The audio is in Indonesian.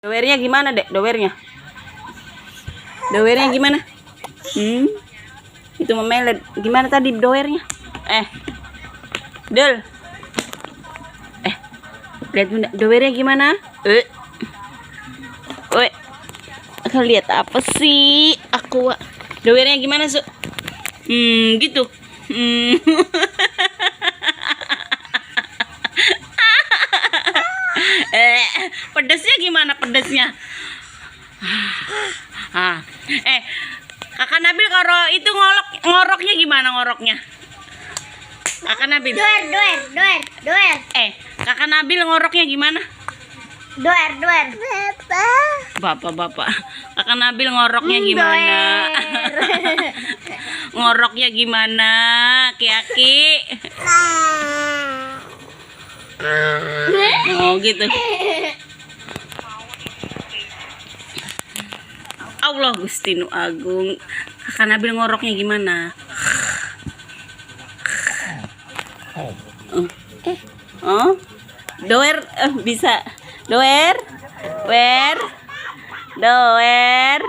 Dowernya gimana, Dek? Dowernya? Dowernya gimana? Itu memelet. Gimana tadi dowernya? Dul. Lihat bunda, dowernya gimana? Woi. Kau lihat apa sih? Aku dowernya gimana, Su? Gitu. Pedesnya gimana pedesnya? Kakak Nabil kalau itu ngoroknya gimana ngoroknya? Kakak Nabil. Doer. Kakak Nabil ngoroknya gimana? Doer. Bapak. Kakak Nabil ngoroknya gimana? Ngoroknya gimana, Ki-Aki? Oh gitu. Allah Gusti Nu Agung. Kakak Nabil ngoroknya gimana? Doer bisa. Doer. Doer.